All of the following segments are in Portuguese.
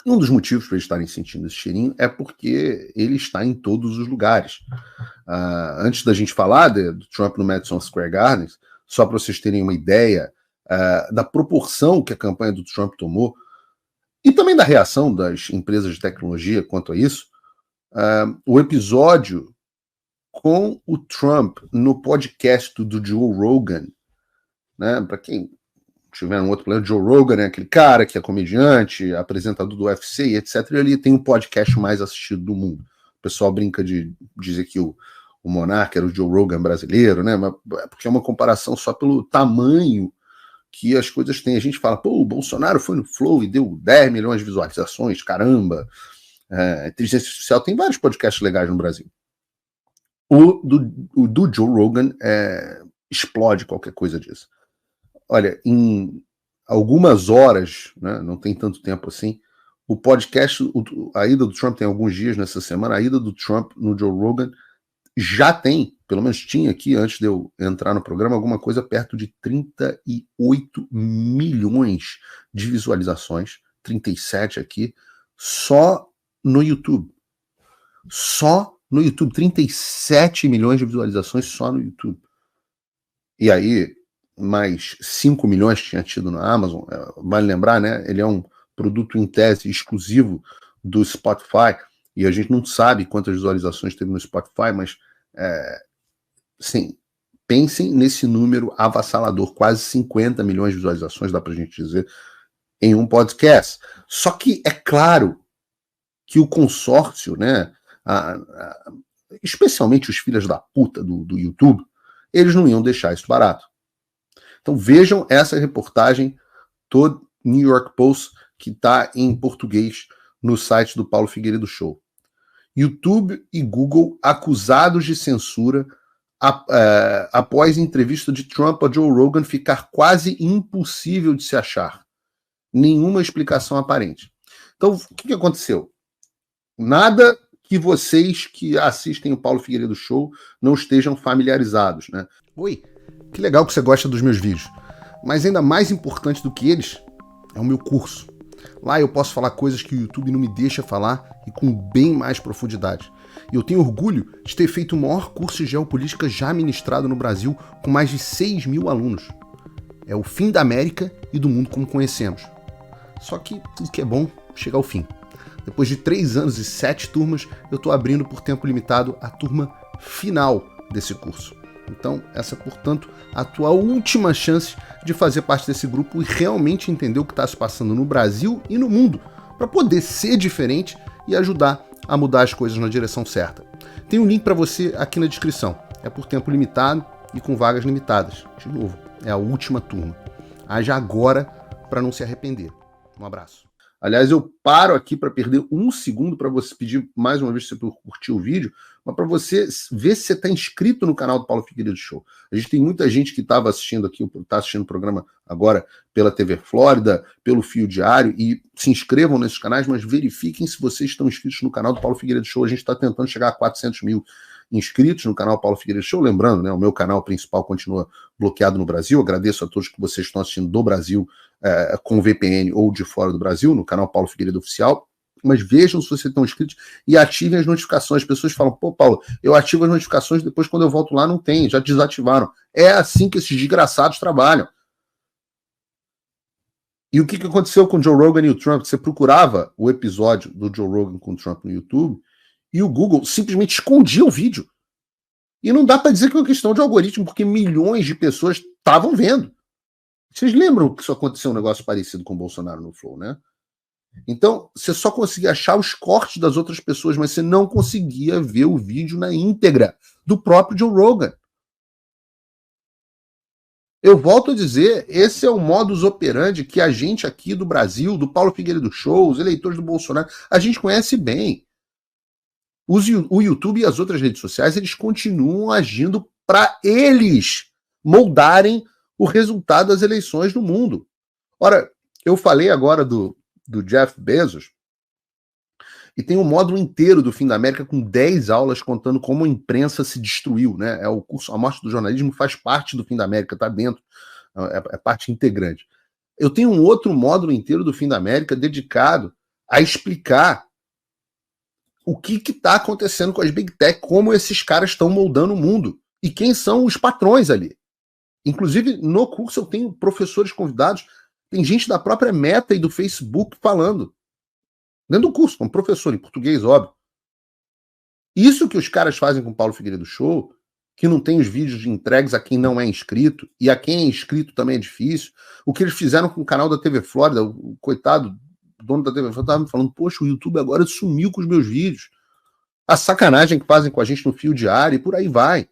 E um dos motivos para eles estarem sentindo esse cheirinho é porque ele está em todos os lugares. Antes da gente falar do Trump no Madison Square Garden, só para vocês terem uma ideia da proporção que a campanha do Trump tomou, e também da reação das empresas de tecnologia quanto a isso, o episódio com o Trump no podcast do Joe Rogan, né, para quem tiver um outro plano, Joe Rogan é aquele cara que é comediante, apresentador do UFC e etc. E ele tem o podcast mais assistido do mundo. O pessoal brinca de dizer que o Monarca era o Joe Rogan brasileiro, né? Mas, porque é uma comparação só pelo tamanho que as coisas têm. A gente fala, pô, o Bolsonaro foi no Flow e deu 10 milhões de visualizações, caramba. Inteligência Artificial tem vários podcasts legais no Brasil. O do Joe Rogan explode qualquer coisa disso. Olha, em algumas horas, né, não tem tanto tempo assim, o podcast, a ida do Trump tem alguns dias nessa semana, a ida do Trump no Joe Rogan já tem, pelo menos tinha aqui antes de eu entrar no programa, alguma coisa perto de 38 milhões de visualizações, 37 aqui, só no YouTube. Só no YouTube, 37 milhões de visualizações só no YouTube. E aí, mais 5 milhões que tinha tido na Amazon, vale lembrar, né? Ele é um produto em tese exclusivo do Spotify, e a gente não sabe quantas visualizações teve no Spotify, mas sim, pensem nesse número avassalador, quase 50 milhões de visualizações, dá pra gente dizer, em um podcast. Só que é claro que o consórcio, né, especialmente os filhos da puta do YouTube, eles não iam deixar isso barato. Então vejam essa reportagem do New York Post, que está em português no site do Paulo Figueiredo Show. YouTube e Google acusados de censura após entrevista de Trump a Joe Rogan ficar quase impossível de se achar. Nenhuma explicação aparente. Então, o que aconteceu? Nada que vocês que assistem o Paulo Figueiredo Show não estejam familiarizados, né? Oi, que legal que você gosta dos meus vídeos, mas ainda mais importante do que eles é o meu curso. Lá eu posso falar coisas que o YouTube não me deixa falar e com bem mais profundidade. E eu tenho orgulho de ter feito o maior curso de geopolítica já ministrado no Brasil, com mais de 6 mil alunos. É o fim da América e do mundo como conhecemos. Só que tudo que é bom chega ao fim. Depois de 3 anos e 7 turmas, eu estou abrindo por tempo limitado a turma final desse curso. Então, essa é, portanto, a tua última chance de fazer parte desse grupo e realmente entender o que está se passando no Brasil e no mundo, para poder ser diferente e ajudar a mudar as coisas na direção certa. Tem um link para você aqui na descrição. É por tempo limitado e com vagas limitadas. De novo, é a última turma. Haja agora para não se arrepender. Um abraço. Aliás, eu paro aqui para perder um segundo para você pedir mais uma vez se você curtir o vídeo, mas para você ver se você está inscrito no canal do Paulo Figueiredo Show. A gente tem muita gente que estava assistindo aqui, está assistindo o programa agora pela TV Flórida, pelo Fio Diário, e se inscrevam nesses canais, mas verifiquem se vocês estão inscritos no canal do Paulo Figueiredo Show. A gente está tentando chegar a 400 mil inscritos no canal Paulo Figueiredo Show. Lembrando, né, o meu canal principal continua bloqueado no Brasil. Agradeço a todos que vocês estão assistindo do Brasil com VPN ou de fora do Brasil, no canal Paulo Figueiredo Oficial. Mas vejam se vocês estão inscritos e ativem as notificações. As pessoas falam, pô, Paulo, eu ativo as notificações, depois quando eu volto lá não tem, já desativaram. É assim que esses desgraçados trabalham. E o que aconteceu com o Joe Rogan e o Trump? Você procurava o episódio do Joe Rogan com o Trump no YouTube e o Google simplesmente escondia o vídeo. E não dá para dizer que é uma questão de algoritmo, porque milhões de pessoas estavam vendo. Vocês lembram que isso aconteceu um negócio parecido com o Bolsonaro no Flow, né? Então, você só conseguia achar os cortes das outras pessoas, mas você não conseguia ver o vídeo na íntegra do próprio Joe Rogan. Eu volto a dizer, esse é o modus operandi que a gente aqui do Brasil, do Paulo Figueiredo Show, os eleitores do Bolsonaro, a gente conhece bem. O YouTube e as outras redes sociais, eles continuam agindo para eles moldarem o resultado das eleições no mundo. Ora, eu falei agora do Jeff Bezos, e tem um módulo inteiro do Fim da América com 10 aulas contando como a imprensa se destruiu, né? É o curso A Morte do Jornalismo, faz parte do Fim da América, está dentro, é parte integrante. Eu tenho um outro módulo inteiro do Fim da América dedicado a explicar o que está acontecendo com as Big Tech, como esses caras estão moldando o mundo e quem são os patrões ali. Inclusive, no curso eu tenho professores convidados, tem gente da própria Meta e do Facebook falando. Dentro do curso, como professor, em português, óbvio. Isso que os caras fazem com o Paulo Figueiredo Show, que não tem os vídeos de entregues a quem não é inscrito, e a quem é inscrito também é difícil. O que eles fizeram com o canal da TV Flórida, o coitado dono da TV Flórida estava me falando, poxa, o YouTube agora sumiu com os meus vídeos. A sacanagem que fazem com a gente no Fio Diário e por aí vai.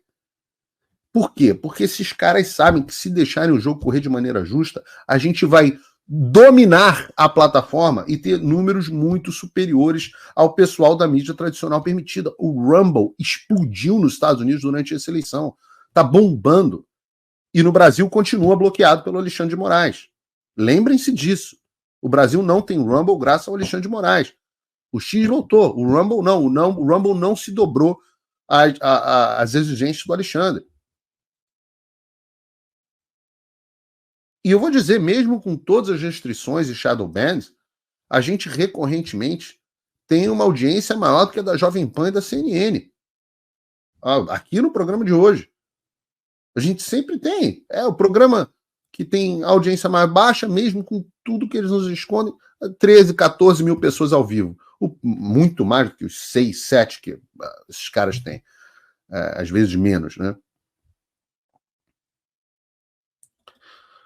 Por quê? Porque esses caras sabem que se deixarem o jogo correr de maneira justa, a gente vai dominar a plataforma e ter números muito superiores ao pessoal da mídia tradicional permitida. O Rumble explodiu nos Estados Unidos durante essa eleição. Tá bombando. E no Brasil continua bloqueado pelo Alexandre de Moraes. Lembrem-se disso. O Brasil não tem Rumble graças ao Alexandre de Moraes. O X voltou. O Rumble não. O Rumble não se dobrou às exigências do Alexandre. E eu vou dizer, mesmo com todas as restrições e shadow bans, a gente recorrentemente tem uma audiência maior do que a da Jovem Pan e da CNN. Aqui no programa de hoje. A gente sempre tem. É o programa que tem audiência mais baixa, mesmo com tudo que eles nos escondem, 13, 14 mil pessoas ao vivo. Muito mais do que os 6, 7 que esses caras têm. Às vezes menos, né?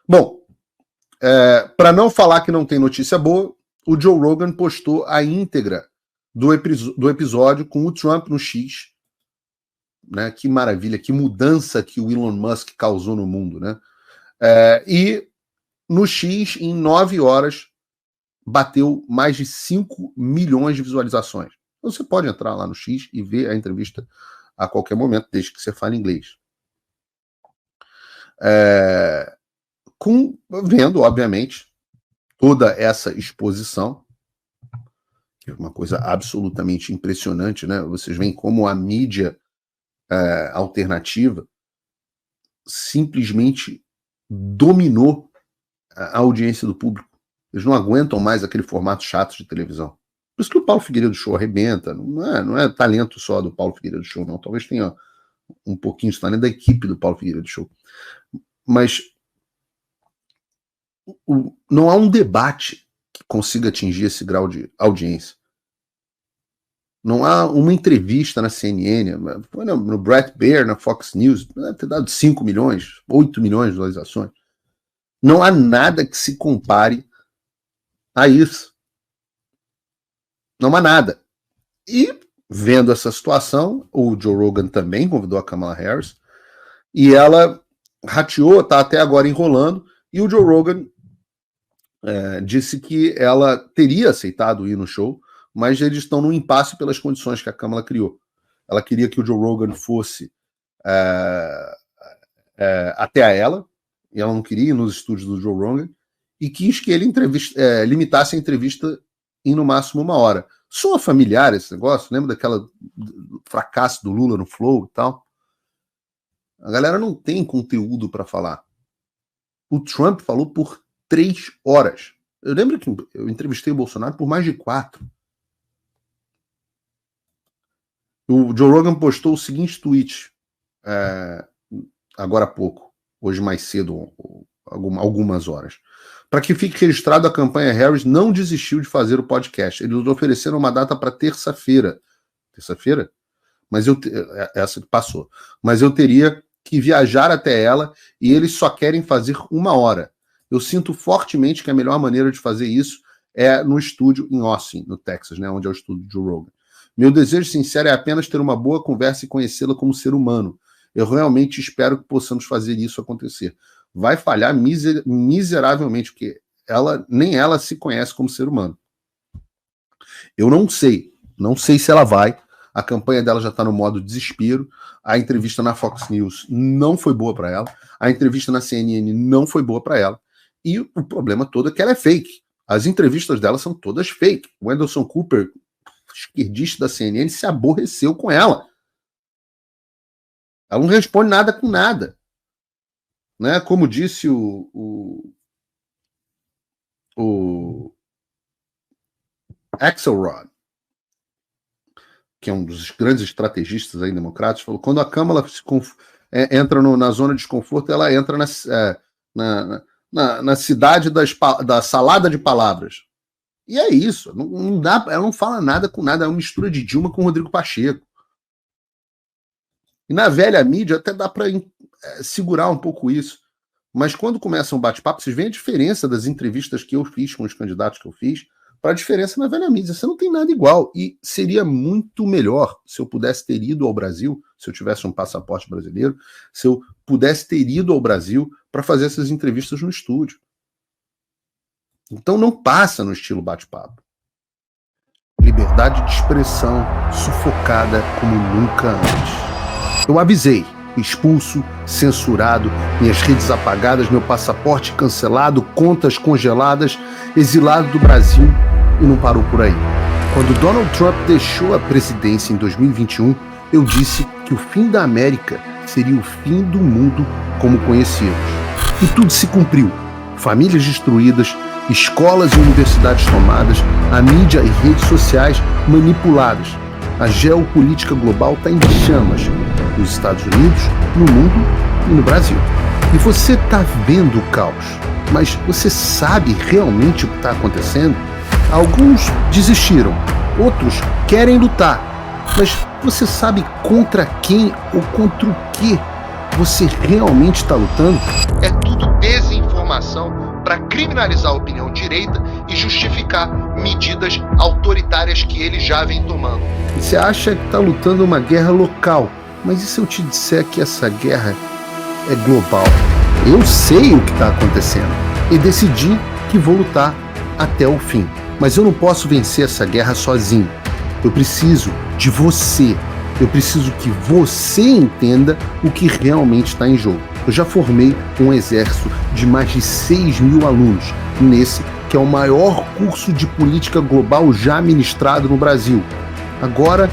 Bom, para não falar que não tem notícia boa, o Joe Rogan postou a íntegra do episódio com o Trump no X. Né? Que maravilha, que mudança que o Elon Musk causou no mundo. Né? E no X, em 9 horas, bateu mais de 5 milhões de visualizações. Então, você pode entrar lá no X e ver a entrevista a qualquer momento, desde que você fale inglês. Vendo, obviamente, toda essa exposição, que é uma coisa absolutamente impressionante, né? Vocês veem como a mídia alternativa simplesmente dominou a audiência do público. Eles não aguentam mais aquele formato chato de televisão. Por isso que o Paulo Figueiredo Show arrebenta. Não é talento só do Paulo Figueiredo Show, não. Talvez tenha um pouquinho de talento da equipe do Paulo Figueiredo Show. Mas não há um debate que consiga atingir esse grau de audiência. Não há uma entrevista na CNN, foi no Brett Baer, na Fox News, deve ter dado 5 milhões, 8 milhões de visualizações. Não há nada que se compare a isso. Não há nada. E, vendo essa situação, o Joe Rogan também convidou a Kamala Harris, e ela rateou, está até agora enrolando, e o Joe Rogan disse que ela teria aceitado ir no show, mas eles estão num impasse pelas condições que a Kamala criou. Ela queria que o Joe Rogan fosse até a ela, e ela não queria ir nos estúdios do Joe Rogan, e quis que ele limitasse a entrevista em no máximo 1 hora. Soa familiar esse negócio? Lembra do fracasso do Lula no Flow e tal? A galera não tem conteúdo para falar. O Trump falou por 3 horas. Eu lembro que eu entrevistei o Bolsonaro por mais de 4. O Joe Rogan postou o seguinte tweet agora há pouco, hoje mais cedo, algumas horas. Para que fique registrado, a campanha Harris não desistiu de fazer o podcast. Eles ofereceram uma data para terça-feira. Terça-feira? Mas essa que passou. Mas eu teria que viajar até ela e eles só querem fazer 1 hora. Eu sinto fortemente que a melhor maneira de fazer isso é no estúdio em Austin, no Texas, né, onde é o estúdio de Joe Rogan. Meu desejo sincero é apenas ter uma boa conversa e conhecê-la como ser humano. Eu realmente espero que possamos fazer isso acontecer. Vai falhar miseravelmente, porque nem ela se conhece como ser humano. Eu não sei se ela vai. A campanha dela já está no modo desespero. A entrevista na Fox News não foi boa para ela. A entrevista na CNN não foi boa para ela. E o problema todo é que ela é fake. As entrevistas dela são todas fake. O Anderson Cooper, esquerdista da CNN, se aborreceu com ela. Ela não responde nada com nada. Né? Como disse o Axelrod, que é um dos grandes estrategistas aí democratas, falou: quando a Câmara entra na zona de desconforto, ela entra na cidade da salada de palavras. E é isso. Não dá, ela não fala nada com nada. É uma mistura de Dilma com Rodrigo Pacheco. E na velha mídia até dá para segurar um pouco isso. Mas quando começa um bate-papo, vocês veem a diferença das entrevistas que eu fiz com os candidatos que eu fiz para a diferença na velha mídia. Você não tem nada igual. E seria muito melhor se eu pudesse ter ido ao Brasil, se eu tivesse um passaporte brasileiro, se eu pudesse ter ido ao Brasil para fazer essas entrevistas no estúdio. Então não passa no estilo bate-papo. Liberdade de expressão sufocada como nunca antes. Eu avisei, expulso, censurado, minhas redes apagadas, meu passaporte cancelado, contas congeladas, exilado do Brasil, e não parou por aí. Quando Donald Trump deixou a presidência em 2021, eu disse que o fim da América seria o fim do mundo como conhecíamos. E tudo se cumpriu. Famílias destruídas, escolas e universidades tomadas, a mídia e redes sociais manipuladas. A geopolítica global está em chamas, nos Estados Unidos, no mundo e no Brasil. E você está vendo o caos, mas você sabe realmente o que está acontecendo? Alguns desistiram, outros querem lutar, mas você sabe contra quem ou contra o que você realmente está lutando? É tudo desinformação para criminalizar a opinião direita e justificar medidas autoritárias que ele já vem tomando. E você acha que está lutando uma guerra local, mas e se eu te disser que essa guerra é global? Eu sei o que está acontecendo e decidi que vou lutar até o fim. Mas eu não posso vencer essa guerra sozinho. Eu preciso de você. Eu preciso que você entenda o que realmente está em jogo. Eu já formei um exército de mais de 6.000 alunos, nesse que é o maior curso de política global já ministrado no Brasil. Agora,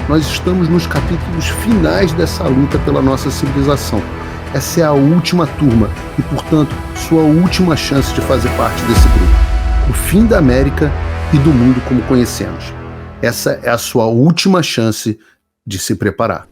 nós estamos nos capítulos finais dessa luta pela nossa civilização. Essa é a última turma e, portanto, sua última chance de fazer parte desse grupo. O fim da América e do mundo como conhecemos. Essa é a sua última chance de se preparar.